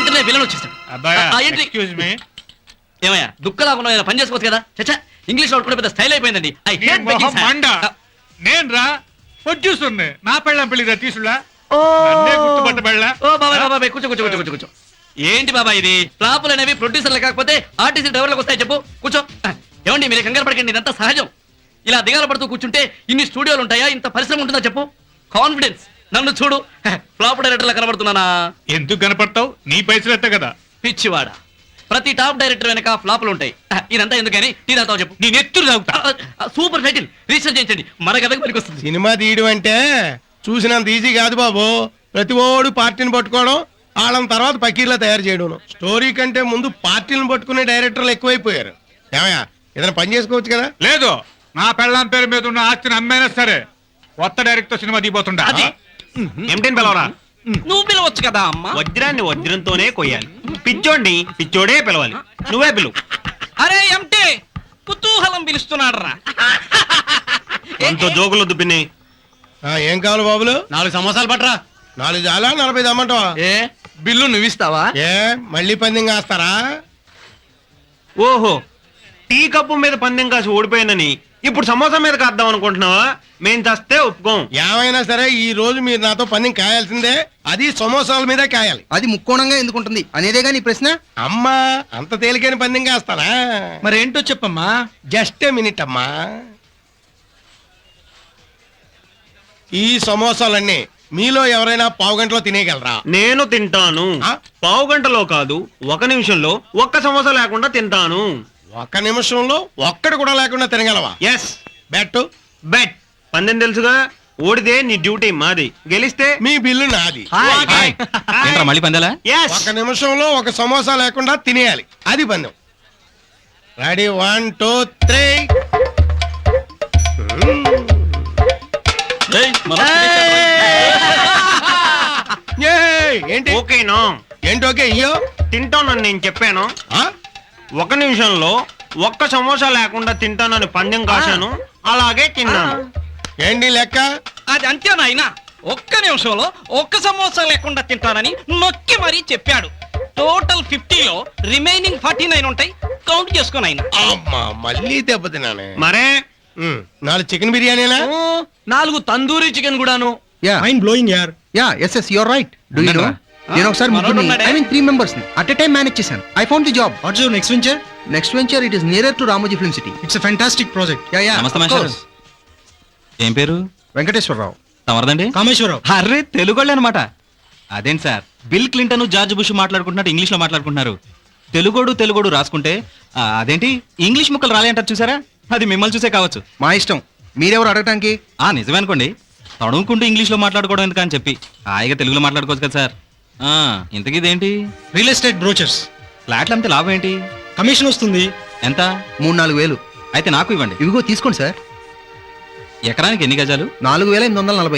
వెంటనే విలన్ వచ్చేసాడు. ఏమయ్యా దుఃఖలాగా పని చేసుకోవచ్చు కదా. చచ్చా ఇంగ్లీష్ లో పెద్ద స్టైల్ అయిపోయిందండి. నేను రా ప్రొడ్యూసర్ నా పెళ్ళం పెళ్లిరా తీసుడా. కూర్చో. ఏంటి బాబా ఇది? ఫ్లాపులు అనేవి ప్రొడ్యూసర్లు కాకపోతే ఆర్టీసీ డ్రైవర్లకు వస్తాయి. చెప్పు కూర్చో. ఏమండి మీరు కంగారు పడకండి, ఇదంతా సహజం. ఇలా దిగాల పడుతూ కూర్చుంటే ఇన్ని స్టూడియోలు ఉంటాయా, ఇంత పరిశ్రమ ఉంటుందా చెప్పు. కాన్ఫిడెన్స్. నన్ను చూడు, ఫ్లాప్ డైరెక్టర్లా కనబడుతున్నానా? ఎందుకు కనపడతావు? నీ పైసలు ఎత్త కదా. పిచ్చివాడా, ప్రతి టాప్ డైరెక్టర్ వెనక ఫ్లాపులు ఉంటాయి. ఇదంతా ఎందుకని టీ తాగుతావు చెప్పు. నేను ఎత్తులు తాగుతా. సూపర్ టైటిల్, రిజిస్టర్ చేయించండి. మన కథకు పనికి వస్తుంది. సినిమా తీయడం అంటే చూసినంత ఈజీ కాదు బాబు. ప్రతి ఓడు పార్టీని పట్టుకోవడం, వాళ్ళని తర్వాత పకీర్లా తయారు చేయడం. స్టోరీ కంటే ముందు పార్టీలను పట్టుకునే డైరెక్టర్లు ఎక్కువైపోయారు. ఏమయ్యా ఏదైనా పని చేసుకోవచ్చు కదా. లేదు, నా పెళ్ళాం పేరు మీద ఉన్న ఆస్తిని అమ్మైనా సరే కొత్త డైరెక్టర్ సినిమా దిగిపోతుండా. ఏమిటని పిలవరా? నువ్వు పిలవచ్చు కదా అమ్మా. వజ్రాన్ని వజ్రంతోనే కొయ్యాలి. పిచ్చోడిని పిచ్చోడే పిలవాలి. నువ్వే పిలువు. అరే ఎంటే కుతూహలం పిలుస్తున్నాడు రా. ఎంతో జోకులు దుబ్బిని. ఏం కావాలి బాబులు? 4 సమోసాలు పట్రా. 4 చాలా 40 దమ్మంటావా? ఏ బిల్లు నువ్విస్తావా? ఏ మళ్ళీ పందెం కాస్తారా? ఓహో, టీ కప్పు మీద పందెం కాసి ఓడిపోయానని ఇప్పుడు సమోసా మీద కాద్దాం అనుకుంటున్నావా? మేం చస్తే ఒప్పుకోం. ఏమైనా సరే ఈ రోజు మీరు నాతో పందెం కాయాల్సిందే. అది సమోసాల మీద కాయాలి. అది ముక్కోణంగా ఎందుకుంటుంది అనేదేగా నీ ప్రశ్న. అమ్మా అంత తేలికైన పందెం కాస్తానా? మరేంటో చెప్పమ్మా. జస్ట్ ఏ మినిట్ అమ్మా. ఈ సమోసాలన్నీ మీలో ఎవరైనా పావు గంటలో తినేయగలరా? నేను తింటాను. పావు గంటలో కాదు, 1 నిమిషంలో ఒక్క సమోసా లేకుండా తింటాను. 1 నిమిషంలో ఒక్కడు కూడా లేకుండా తినగలవా? ఎస్. బెట్. బెట్. పందెం తెలుసుగా. ఓడితే నీ డ్యూటీ మాది, గెలిస్తే మీ బిల్లు నాది. మళ్ళీ పందాలా? 1 నిమిషంలో 1 సమోసా లేకుండా తినేయాలి. అది పందెం. రెడీ 1 2 3. ఏంటి ఓకేనా? ఏంటి ఓకే ఇయ్యో. తింటానని నేను చెప్పాను. 1 నిమిషంలో ఒక్క సమోసా లేకుండా తింటానని పందెం కాశాను, అలాగే తిన్నాను. ఏంటి లెక్క? అది అంతే నాయనా. 1 నిమిషంలో 1 సమోసా లేకుండా తింటానని నొక్కి మరీ చెప్పాడు. టోటల్ 50లో రిమైనింగ్ 49 ఉంటాయి. కౌంట్ చేసుకో నాయనా. అమ్మా మళ్ళీ దెబ్బతిన్నానే. మరే 4 చికెన్ బిర్యానీనా? 4 తందూరి చికెన్ కూడాను. మైండ్ బ్లోయింగ్ యార్. yes you are right. Do you know? నేను ఒకసారి ముగ్గురిని, I mean 3 members ని at a time మేనేజ్ చేశాను. I found the job. What's your next venture? Next venture, it is nearer to Ramoji Film City. It's a fantastic project. Yeah. నమస్తే of course. ఏం పేరు? వెంకటేశ్వరరావు. తమరదండి? కామేశ్వరరావు. అర్రే తెలుగోళ్ళే అనమాట. అదేంటి sir, Bill Clinton George Bush మాట్లాడుకుంటున్నట్టు ఇంగ్లీష్ లో మాట్లాడుకుంటున్నారు. తెలుగోడు రాసుకుంటే అదేంటి ఇంగ్లీష్ ముక్కలు రాలే అంటారు చూసారా? అది మిమ్మల్ని చూసే కావచ్చు. మా ఇష్టం. మీరెవరు అడగటానికి? నిజమే అనుకోండి. తడుముకుంటూ ఇంగ్లీష్ లో మాట్లాడుకోవడం ఎందుకు అని చెప్పి హాయిగా తెలుగులో మాట్లాడుకోవచ్చు కదా సార్. ఇంతకీ ఇదేంటి? Real estate brochures. ఫ్లాట్లు అమ్మితే లాభం ఏంటి? కమిషన్ వస్తుంది. ఎంత? 3-4 వేలు. అయితే నాకు ఇవ్వండి. ఇవిగో తీసుకోండి సార్. ఎకరానికి ఎన్ని గజాలు? 4,840.